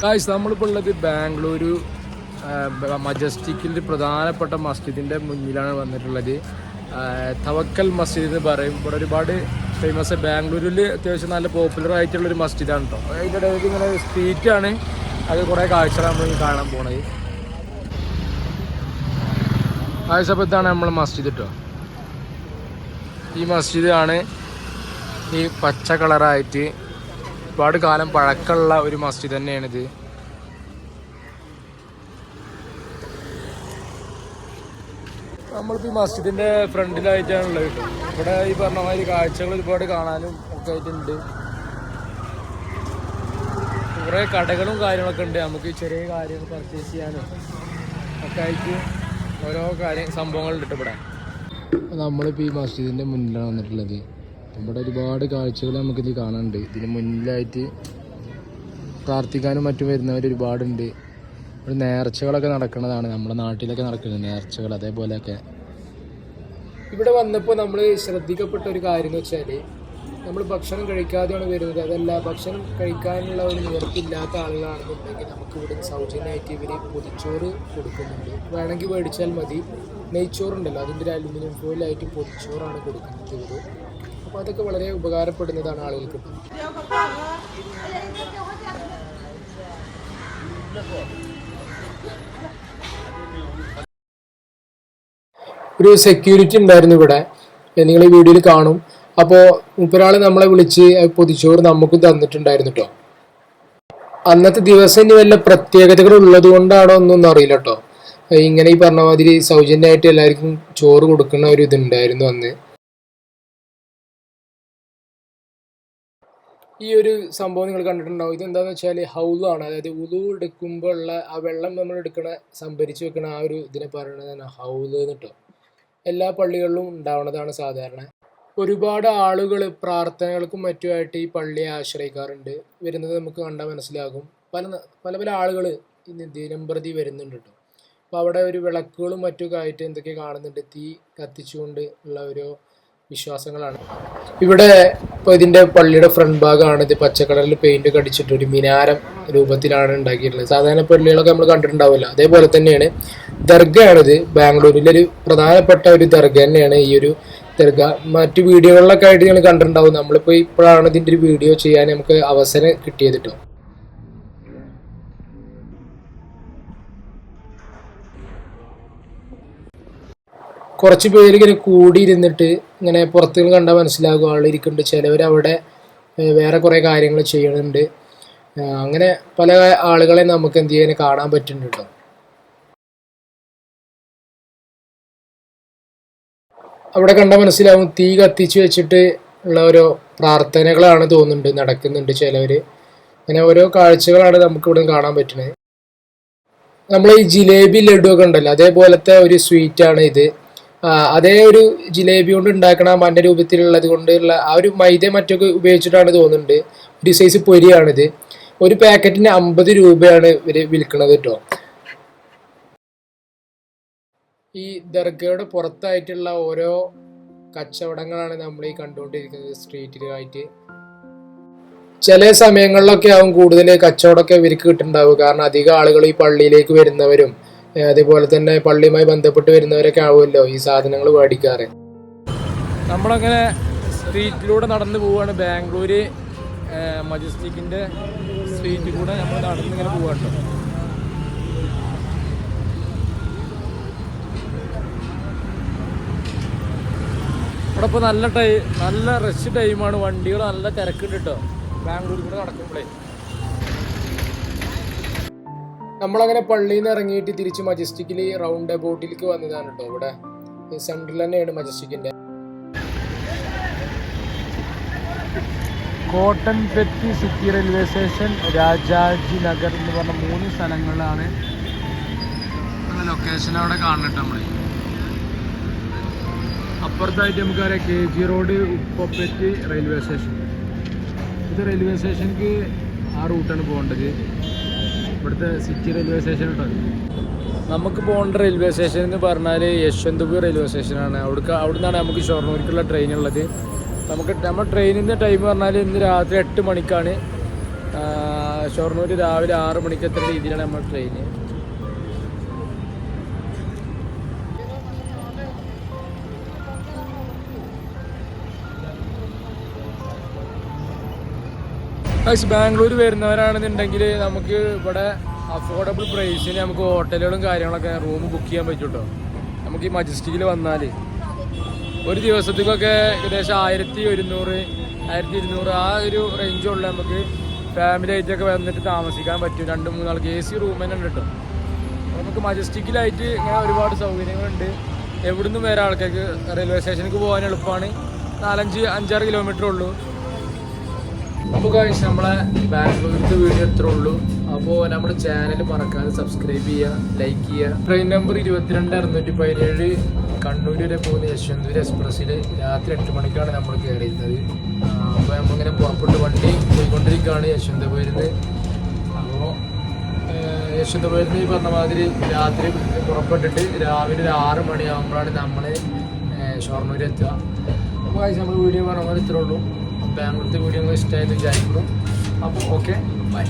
Guys നമ്മളിപ്പോൾ ഉള്ളത് ബാംഗ്ലൂർ മജസ്റ്റിക്കിൽ പ്രധാനപ്പെട്ട മസ്ജിദിൻ്റെ മുന്നിലാണ് വന്നിട്ടുള്ളത്. തവക്കൽ മസ്ജിദ് എന്ന് പറയും. ഇവിടെ ഒരുപാട് ഫേമസ്, ബാംഗ്ലൂരിൽ അത്യാവശ്യം നല്ല പോപ്പുലർ ആയിട്ടുള്ളൊരു മസ്ജിദാണ് കേട്ടോ. അതിൻ്റെ ഇടയിൽ ഇങ്ങനെ സ്ട്രീറ്റാണ്, അത് കുറേ കാഴ്ചകളാണ് നമ്മൾ കാണാൻ പോണത്. ഗായ്സ് അപ്പോൾ ഇതാണ് നമ്മളെ മസ്ജിദ് കേട്ടോ. ഈ മസ്ജിദ് ആണ് ഈ പച്ച കളറായിട്ട് ഒരുപാട് കാലം പഴക്കമുള്ള ഒരു മസ്ജിദ് തന്നെയാണിത്. നമ്മളിപ്പോൾ ഈ മസ്ജിദിൻ്റെ ഫ്രണ്ടിലായിട്ടാണുള്ളത് കേട്ടോ. ഇവിടെ ഈ പറഞ്ഞ മാതിരി കാഴ്ചകൾ ഒരുപാട് കാണാനും ഒക്കെ ആയിട്ടുണ്ട്. കുറേ കടകളും കാര്യങ്ങളൊക്കെ ഉണ്ട്. നമുക്ക് ചെറിയ കാര്യങ്ങൾ പർച്ചേസ് ചെയ്യാനും ഒക്കെ ആയിട്ട് ഓരോ സംഭവങ്ങളുണ്ട് ഇവിടെ. നമ്മളിപ്പോൾ ഈ മസ്ജിദിൻ്റെ മുന്നിലാണ് വന്നിട്ടുള്ളത്. ഇവിടെ ഒരുപാട് കാഴ്ചകൾ നമുക്കിത് കാണാനുണ്ട്. ഇതിന് മുന്നിലായിട്ട് പ്രാർത്ഥിക്കാനും മറ്റും വരുന്നവർ ഒരുപാടുണ്ട്. ഇവിടെ നേർച്ചകളൊക്കെ നടക്കുന്നതാണ്, നമ്മുടെ നാട്ടിലൊക്കെ നടക്കുന്നത് നേർച്ചകൾ. അതേപോലെയൊക്കെ ഇവിടെ വന്നപ്പോൾ നമ്മൾ ശ്രദ്ധിക്കപ്പെട്ട ഒരു കാര്യം എന്ന് വെച്ചാൽ, നമ്മൾ ഭക്ഷണം കഴിക്കാതെയാണ് വരുന്നത്. അതല്ല, ഭക്ഷണം കഴിക്കാനുള്ള ഒരു നിവർത്തില്ലാത്ത ആളുകളാണെന്നുണ്ടെങ്കിൽ നമുക്ക് ഇവിടെ സൗജന്യമായിട്ട് ഇവർ പൊതിച്ചോറ് കൊടുക്കുന്നുണ്ട്. വേണമെങ്കിൽ മേടിച്ചാൽ മതി. നെയ്ച്ചോറുണ്ടല്ലോ, അതിൻ്റെ ഒരു അലുമിനിയം ഫോയിലായിട്ട് പൊതിച്ചോറാണ് കൊടുക്കുന്നത് ഇവർ. അപ്പോൾ അതൊക്കെ വളരെ ഉപകാരപ്പെടുന്നതാണ് ആളുകൾക്ക്. ഒരു സെക്യൂരിറ്റി ഉണ്ടായിരുന്നു ഇവിടെ, നിങ്ങൾ ഈ വീഡിയോയിൽ കാണും. അപ്പോൾ മുപ്പൊരാൾ നമ്മളെ വിളിച്ച് പൊതിച്ചോറ് നമുക്ക് തന്നിട്ടുണ്ടായിരുന്നു കേട്ടോ. അന്നത്തെ ദിവസം ഇനി വല്ല പ്രത്യേകതകൾ ഉള്ളത് കൊണ്ടാണോ ഒന്നും അറിയില്ല കേട്ടോ. ഇങ്ങനെ ഈ പറഞ്ഞ മാതിരി സൗജന്യമായിട്ട് എല്ലാവർക്കും ചോറ് കൊടുക്കുന്ന ഒരു ഇതുണ്ടായിരുന്നു അന്ന്. ഈ ഒരു സംഭവം നിങ്ങൾ കണ്ടിട്ടുണ്ടാവും. ഇതെന്താണെന്ന് വെച്ചാൽ ഹൗലാണ്, അതായത് ഉളു എടുക്കുമ്പോൾ ഉള്ള ആ വെള്ളം നമ്മൾ എടുക്കണ സംഭരിച്ച് വെക്കണ ആ ഒരു ഇതിനെ പറയുന്നതാണ് ഹൗല് എന്നിട്ടോ. എല്ലാ പള്ളികളിലും ഉണ്ടാവുന്നതാണ് സാധാരണ. ഒരുപാട് ആളുകൾ പ്രാർത്ഥനകൾക്കും മറ്റുമായിട്ട് ഈ പള്ളിയെ ആശ്രയിക്കാറുണ്ട്. വരുന്നത് നമുക്ക് കണ്ടാൽ മനസ്സിലാകും. പല പല പല ആളുകൾ ഇന്ന് ദിനം പ്രതി വരുന്നുണ്ട് കേട്ടോ. അപ്പോൾ അവിടെ ഒരു വിളക്കുകളും മറ്റൊക്കെ ആയിട്ട് എന്തൊക്കെ കാണുന്നുണ്ട്, തീ കത്തിച്ചുകൊണ്ട് ഉള്ള ഓരോ വിശ്വാസങ്ങളാണ്. ഇവിടെ ഇപ്പോൾ ഇതിൻ്റെ പള്ളിയുടെ ഫ്രണ്ട് ഭാഗമാണ്. ഇത് പച്ചക്കളറിൽ പെയിന്റ് ഒക്കെ അടിച്ചിട്ട് ഒരു മിനാരം രൂപത്തിലാണ് ഉണ്ടാക്കിയിട്ടുള്ളത്. സാധാരണ പള്ളികളൊക്കെ നമ്മൾ കണ്ടിട്ടുണ്ടാവില്ല, അതേപോലെ തന്നെയാണ്. ദർഗയാണിത്. ബാംഗ്ലൂരിലൊരു പ്രധാനപ്പെട്ട ഒരു ദർഗ തന്നെയാണ് ഈ ഒരു ദർഗ. മറ്റു വീഡിയോകളിലൊക്കെ ആയിട്ട് നിങ്ങൾ കണ്ടിട്ടുണ്ടാവും. നമ്മളിപ്പോൾ ഇപ്പോഴാണ് ഇതിൻ്റെ ഒരു വീഡിയോ ചെയ്യാൻ നമുക്ക് അവസരം കിട്ടിയത് കേട്ടോ. കുറച്ച് പേര് ഇങ്ങനെ കൂടിയിരുന്നിട്ട് ഇങ്ങനെ പുറത്ത് കണ്ടാൽ മനസ്സിലാകും ആളിരിക്കുന്നുണ്ട്. ചിലവരവിടെ വേറെ കുറേ കാര്യങ്ങൾ ചെയ്യണുണ്ട്. അങ്ങനെ പല ആളുകളെ നമുക്ക് എന്ത് ചെയ്യാൻ കാണാൻ പറ്റുന്നുണ്ട് കേട്ടോ. അവിടെ കണ്ടാൽ മനസ്സിലാവും തീ കത്തിച്ച് വെച്ചിട്ട് ഉള്ള ഓരോ പ്രാർത്ഥനകളാണ് തോന്നുന്നുണ്ട് നടക്കുന്നുണ്ട് ചിലവർ. അങ്ങനെ ഓരോ കാഴ്ചകളാണ് നമുക്കിവിടെ കാണാൻ പറ്റുന്നത്. നമ്മൾ ഈ ജിലേബി ലഡു ഒക്കെ ഉണ്ടല്ലോ, അതേപോലത്തെ ഒരു സ്വീറ്റാണ് ഇത്. അതേ ഒരു ജിലേബി കൊണ്ട് ഉണ്ടാക്കണ മഞ്ഞ രൂപത്തിലുള്ളത് കൊണ്ടുള്ള ആ ഒരു മൈദ മറ്റൊക്കെ ഉപയോഗിച്ചിട്ടാണ് തോന്നുന്നുണ്ട്. ഒരു സൈസ് പൊരിയാണിത്. ഒരു പാക്കറ്റിന് 50 രൂപയാണ് ഇവർ വിൽക്കുന്നത് കേട്ടോ. ഈ ദർഗയുടെ പുറത്തായിട്ടുള്ള ഓരോ കച്ചവടങ്ങളാണ് നമ്മൾ ഈ കണ്ടുകൊണ്ടിരിക്കുന്നത് സ്ട്രീറ്റിലായിട്ട്. ചില സമയങ്ങളിലൊക്കെ ആവും കൂടുതൽ കച്ചവടമൊക്കെ ഇവർക്ക് കിട്ടുന്നുണ്ടാവും. കാരണം അധികം ആളുകൾ ഈ പള്ളിയിലേക്ക് വരുന്നവരും അതേപോലെ തന്നെ പള്ളിയുമായി ബന്ധപ്പെട്ട് വരുന്നവരൊക്കെ ആവുമല്ലോ ഈ സാധനങ്ങൾ മേടിക്കാറ്. നമ്മളങ്ങനെ സ്ട്രീറ്റിലൂടെ നടന്നു പോവുകയാണ്. ബാംഗ്ലൂര് മജസ്റ്റിക്കിൻ്റെ സ്ട്രീറ്റിൽ കൂടെ നമ്മൾ നടന്നിങ്ങനെ പോവാട്ടോ. ഇവിടെ ഇപ്പോൾ നല്ല റഷ് ടൈമാണ്. വണ്ടികൾ നല്ല തിരക്കുണ്ട് കേട്ടോ ബാംഗ്ലൂരിൽ കൂടെ നടക്കുമ്പോഴേ. നമ്മളങ്ങനെ പള്ളിയിൽ നിന്ന് ഇറങ്ങിയിട്ട് തിരിച്ച് മജസ്റ്റിക്കിൽ റൗണ്ട് അബൌട്ടിലേക്ക് വന്നതാണ് കേട്ടോ. ഇവിടെ സെൻട്രൽ തന്നെയാണ് മജസ്റ്റിക്കിൻ്റെ. Cottonpet city railway station, Rajaji Nagar എന്ന് പറഞ്ഞ 3 സ്ഥലങ്ങളിലാണ് ലൊക്കേഷൻ അവിടെ കാണുന്നുണ്ട്. നമ്മൾ അപ്പുറത്തായിട്ട് നമുക്കറിയാം KG റോഡ്, ഉപ്പപ്പെറ്റി റെയിൽവേ സ്റ്റേഷൻ. ഇത് റെയിൽവേ സ്റ്റേഷനിലേക്ക് ആ റൂട്ടാണ് പോകേണ്ടത്. ഇവിടുത്തെ സിറ്റി റെയിൽവേ സ്റ്റേഷൻ കേട്ടോ. നമുക്ക് പോകേണ്ട റെയിൽവേ സ്റ്റേഷൻ എന്ന് പറഞ്ഞാൽ യശ്വന്ത്പൂർ റെയിൽവേ സ്റ്റേഷനാണ്. അവിടെ നിന്നാണ് നമുക്ക് ഷൊർണൂർക്കുള്ള ട്രെയിൻ നമ്മുടെ ട്രെയിനിൻ്റെ ടൈം പറഞ്ഞാൽ ഇന്ന് രാത്രി 8 മണിക്കാണ് ഷൊർണൂർ രാവിലെ 6 മണിക്ക് എത്തുന്ന രീതിയിലാണ് നമ്മൾ ട്രെയിന്. ബാംഗ്ലൂർ വരുന്നവരാണെന്നുണ്ടെങ്കിൽ നമുക്ക് ഇവിടെ അഫോർഡബിൾ പ്രൈസിന് നമുക്ക് ഹോട്ടലുകളും കാര്യങ്ങളൊക്കെ റൂം ബുക്ക് ചെയ്യാൻ പറ്റും കേട്ടോ. നമുക്ക് ഈ മജസ്റ്റിക്കിൽ വന്നാൽ ഒരു ദിവസത്തേക്കൊക്കെ ഏകദേശം 1100 1200 ആ ഒരു റേഞ്ചുള്ള നമുക്ക് ഫാമിലി ആയിട്ടൊക്കെ വന്നിട്ട് താമസിക്കാൻ പറ്റും. 2-3 ആൾക്ക് AC റൂം തന്നെ ഉണ്ട് കേട്ടോ. നമുക്ക് മജസ്റ്റിക്കിലായിട്ട് ഇങ്ങനെ ഒരുപാട് സൗകര്യങ്ങളുണ്ട്. എവിടുന്നും വേറെ ആൾക്കാർക്ക് റെയിൽവേ സ്റ്റേഷനിലേക്ക് പോകാൻ എളുപ്പമാണ്. 4-5 കിലോമീറ്റർ ഉള്ളൂ. അപ്പോൾ ഗൈസ് നമ്മളെ ബാംഗ്ലൂരിലത്തെ വീഡിയോ എത്ര ഉള്ളൂ. അപ്പോൾ നമ്മുടെ ചാനൽ മറക്കാതെ സബ്സ്ക്രൈബ് ചെയ്യുക, ലൈക്ക് ചെയ്യുക. ട്രെയിൻ നമ്പർ 22-617 കണ്ണൂർ വരെ പോകുന്ന യശ്വന്തപുരം എക്സ്പ്രസ്സിൽ രാത്രി 8 മണിക്കാണ് നമ്മൾ കയറിയിരുന്നത്. അപ്പോൾ നമ്മളിങ്ങനെ പുറപ്പെട്ട് വണ്ടി പോയിക്കൊണ്ടിരിക്കുകയാണ് യശ്വന്തപുരത്ത്. അപ്പോൾ യശ്വന്തപുരത്ത് ഈ പറഞ്ഞ മാതിരി രാത്രി പുറപ്പെട്ടിട്ട് രാവിലെ ഒരു 6 മണിയാകുമ്പോഴാണ് നമ്മൾ ഷൊർണൂർ എത്തുക. അപ്പോൾ ഗൈസ് നമ്മൾ വീഡിയോ പറഞ്ഞ പോലെ ഇത്രേ ഉള്ളൂ. ബാംഗ്ലൂരിലത്തെ വീഡിയോ ഇഷ്ടമായെന്ന് വിചാരിക്കുന്നു. അപ്പോൾ ഓക്കെ, ബൈ.